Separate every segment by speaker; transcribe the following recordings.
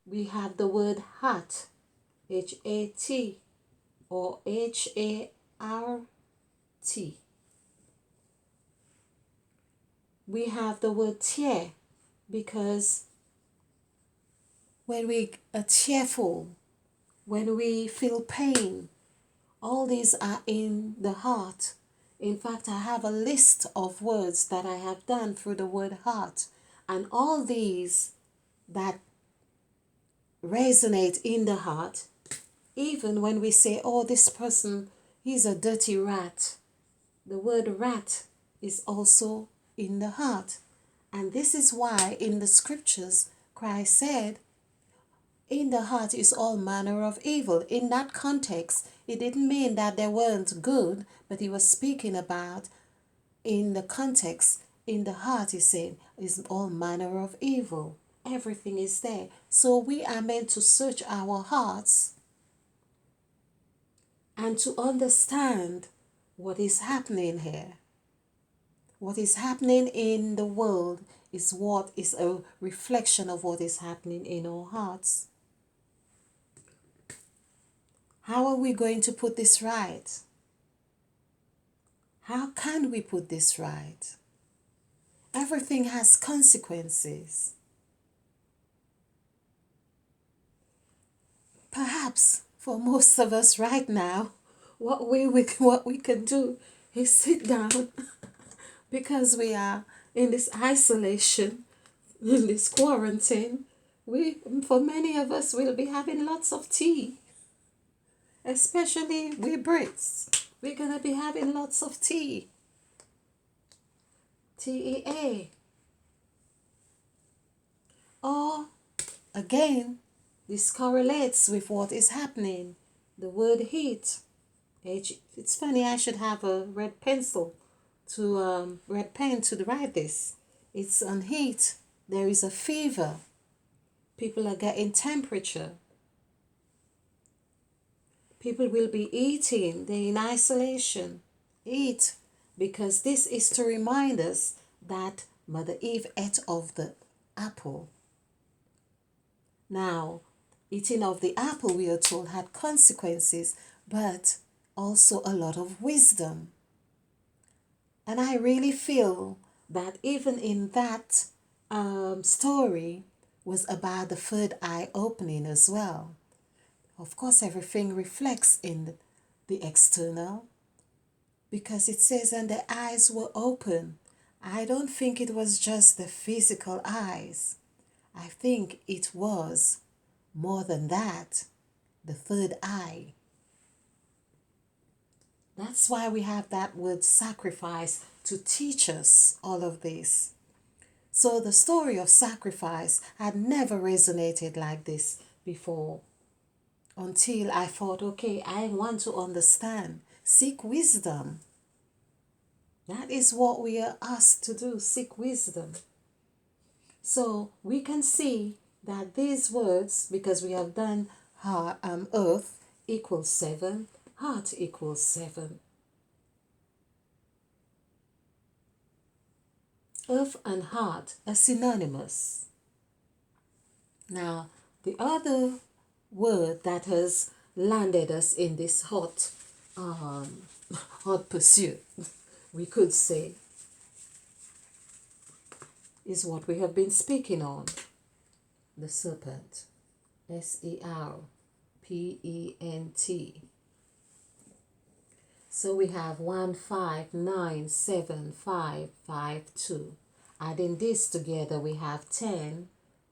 Speaker 1: we have the word hat, H-A-T or H-A-R-T. We have the word tear because when we are tearful, when we feel pain, all these are in the heart. In fact, I have a list of words that I have done through the word heart, and all these that resonate in the heart, even when we say, oh, this person, he's a dirty rat, the word rat is also in the heart. And this is why in the scriptures, Christ said, in the heart is all manner of evil. In that context, it didn't mean that they weren't good, but he was speaking about in the context, in the heart, he said, is all manner of evil. Everything is there. So we are meant to search our hearts and to understand what is happening here. What is happening in the world is what is a reflection of what is happening in our hearts. How are we going to put this right? How can we put this right? Everything has consequences. Perhaps for most of us right now, what we can do is sit down because we are in this isolation, in this quarantine. For many of us, will be having lots of tea, especially we Brits. We're gonna be having lots of tea. TEA. Or again, this correlates with what is happening. The word heat. It's funny, I should have a red pencil red pen to write this. It's on heat. There is a fever. People are getting temperature. People will be eating. They're in isolation. Eat. Because this is to remind us that Mother Eve ate of the apple. Now, eating of the apple, we are told, had consequences, but also a lot of wisdom. And I really feel that even in that story was about the third eye opening as well. Of course, everything reflects in the external because it says, and the eyes were open. I don't think it was just the physical eyes. I think it was more than that, the third eye. That's why we have that word sacrifice to teach us all of this. So the story of sacrifice had never resonated like this before until I thought, okay, I want to understand. Seek wisdom. That is what we are asked to do, seek wisdom. So we can see that these words, because we have done earth equals 7, heart equals 7. Earth and heart are synonymous. Now, the other word that has landed us in this hot pursuit, we could say, is what we have been speaking on, the serpent, S-E-R-P-E-N-T. So we have 1597552. Adding this together, we have 10,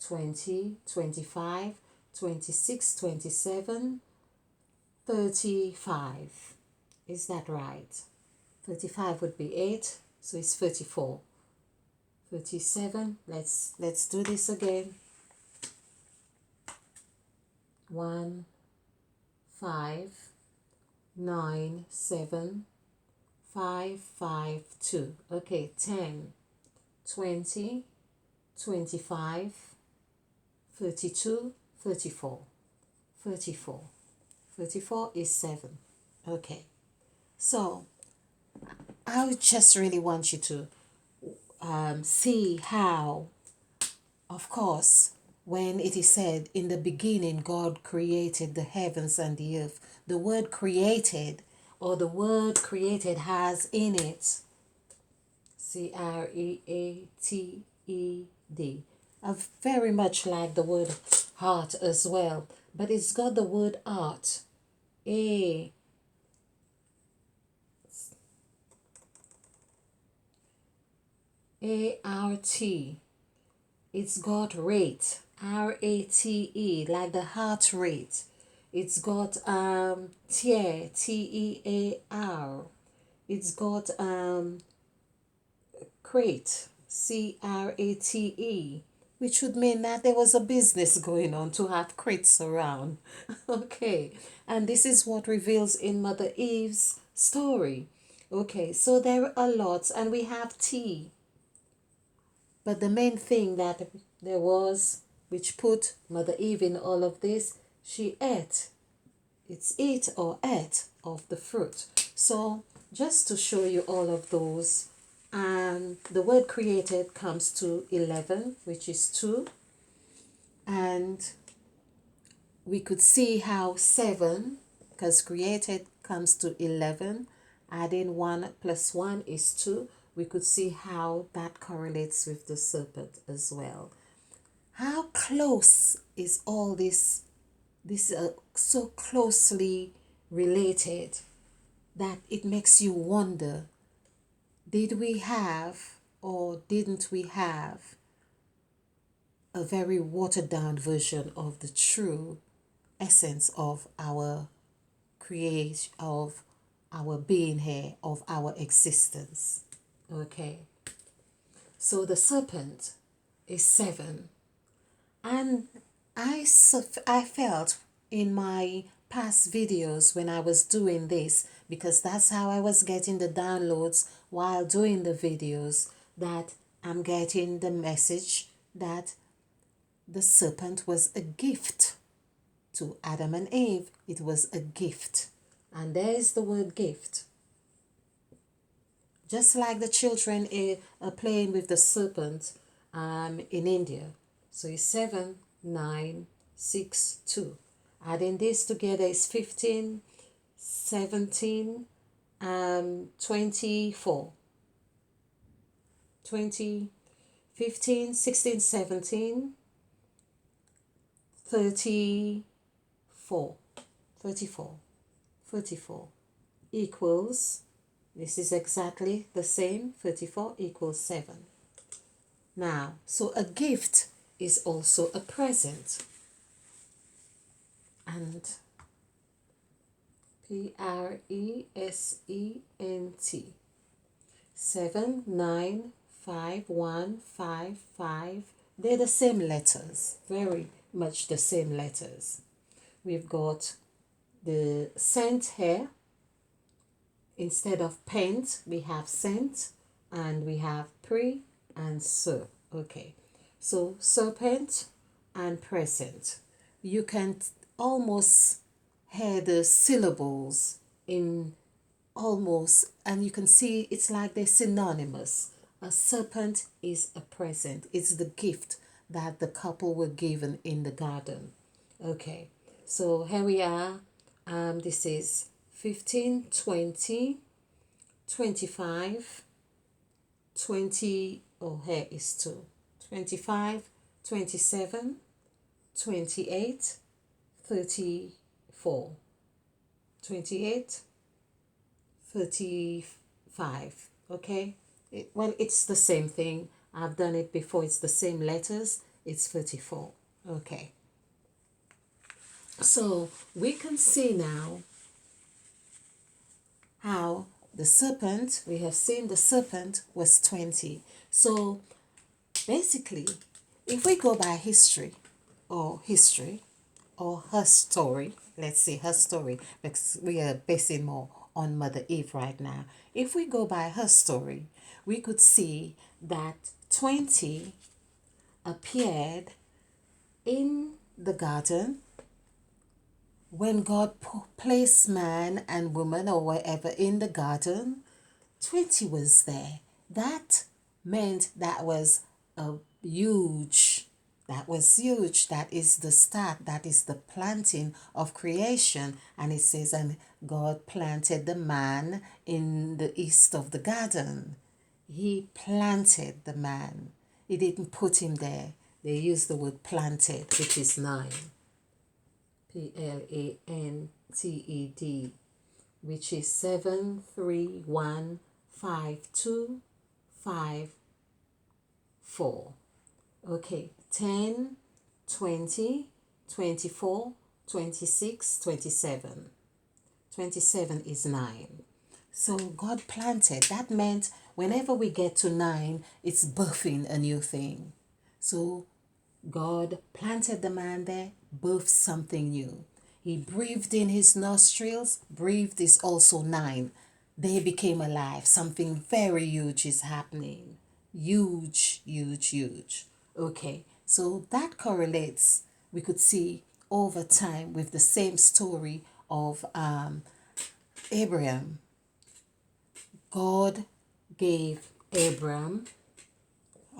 Speaker 1: 20, 25, 26, 27, 35. Is that right? 35 would be 8, so it's 34. 37. Let's do this again. 1, 5, 9, 7, 5, 5, 2. Okay, 10, 20, 25, 32, 34. 34. 34 is 7. Okay. So, I just really want you to see how, of course, when it is said, in the beginning, God created the heavens and the earth. The word created, or the word created, has in it created. I very much like the word heart as well, but it's got the word art. A-R-T. It's got rate, R-A-T-E, like the heart rate. It's got tear, T-E-A-R. It's got crate, C-R-A-T-E, which would mean that there was a business going on to have crates around. Okay, and this is what reveals in Mother Eve's story. Okay, so there are lots, and we have tea. But the main thing that there was, which put Mother Eve in all of this, she ate. It's eat or ate of the fruit. So just to show you all of those, the word created comes to 11, which is 2. And we could see how 7, because created comes to 11, adding 1 plus 1 is 2. We could see how that correlates with the serpent as well. How close is all this? This is so closely related that it makes you wonder, did we have or didn't we have a very watered down version of the true essence of our creation, of our being here, of our existence? Okay, so the serpent is 7, and I felt in my past videos when I was doing this, because that's how I was getting the downloads while doing the videos, that I'm getting the message that the serpent was a gift to Adam and Eve. It was a gift, and there's the word gift. Just like the children are playing with the serpent in India. So it's 7, 9, 6, 2. Adding this together is 15, 17, 24. 20, 15, 16, 17, 34. 34. 34 equals, this is exactly the same, 34 equals 7. Now, so a gift is also a present. And Present. 7, 9, 5, 1, 5, 5. They're the same letters, very much the same letters. We've got the scent here. Instead of pent, we have scent, and we have pre and ser. Okay, so serpent and present. You can almost hear the syllables in almost, and you can see it's like they're synonymous. A serpent is a present. It's the gift that the couple were given in the garden. Okay, so here we are. This is 15, 20, 25, 20, oh, here is 2, 25, 27, 28, 34, 28, 35, okay? Well, it's the same thing. I've done it before. It's the same letters. It's 34, okay? So we can see now how the serpent, we have seen the serpent was 20. So basically, if we go by history or her story, let's say her story, because we are basing more on Mother Eve right now. If we go by her story, we could see that 20 appeared in the garden when God placed man and woman or whatever in the garden. 20 was there. That meant that was a huge, That was huge. That is the start. That is the planting of creation. And it says, and God planted the man in the east of the garden. He planted the man. He didn't put him there. They used the word planted, which is 9. Planted, which is 7315254. Okay, 10, 20, 24, 26, 27. 27 is 9. So God planted. That meant whenever we get to 9, it's birthing a new thing. So God planted the man there, birthed something new. He breathed in his nostrils. Breathed is also 9. They became alive. Something very huge is happening. Huge, huge, huge. Okay, so that correlates, we could see over time with the same story of Abraham. God gave Abraham,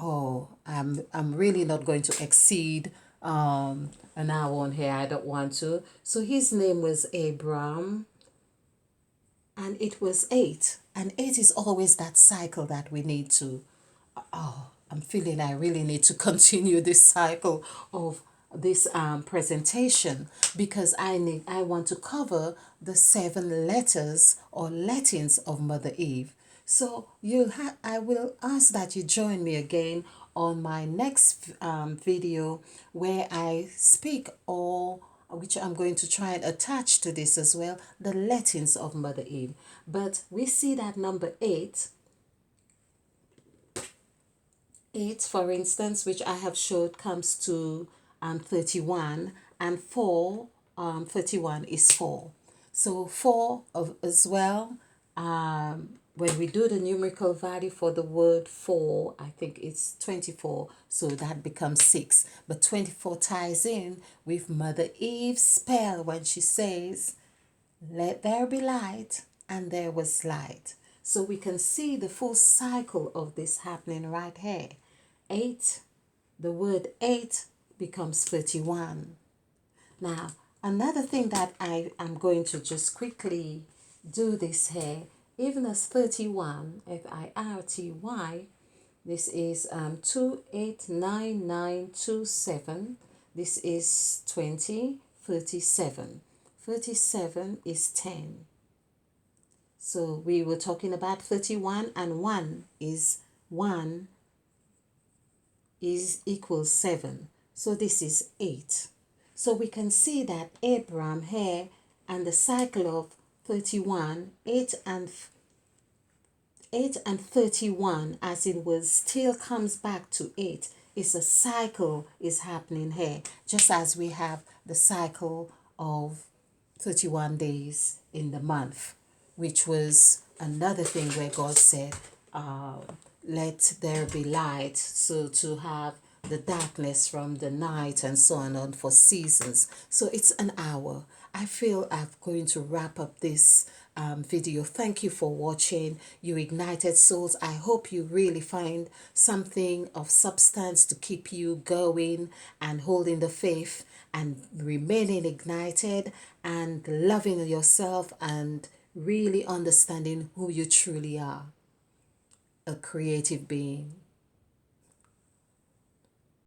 Speaker 1: I'm really not going to exceed an hour on here. I don't want to. So his name was Abram, and it was 8. And 8 is always that cycle that we need to, I'm feeling I really need to continue this cycle of this presentation, because I want to cover the 7 letters or Latins of Mother Eve. So I will ask that you join me again on my next video, where I speak all, which I'm going to try and attach to this as well, the Latins of Mother Eve. But we see that number 8, for instance, which I have showed, comes to 31, and 4, 31 is 4. So 4 as well, when we do the numerical value for the word 4, I think it's 24, so that becomes 6. But 24 ties in with Mother Eve's spell when she says, "Let there be light," and there was light. So we can see the full cycle of this happening right here. 8, the word 8 becomes 31. Now, another thing that I am going to just quickly do this here, even as 31, F-I-R-T-Y, this is 289927. This is 20, 37. 37 is 10. So we were talking about 31, and 1 is equals 7. So this is 8. So we can see that Abraham here, and the cycle of 31, 8 and 31, as it was, still comes back to 8. It's a cycle is happening here, just as we have the cycle of 31 days in the month, which was another thing where God said, let there be light, so to have the darkness from the night and so on for seasons. So it's an hour. I feel I'm going to wrap up this video. Thank you for watching, you ignited souls. I hope you really find something of substance to keep you going and holding the faith and remaining ignited and loving yourself and really understanding who you truly are, a creative being.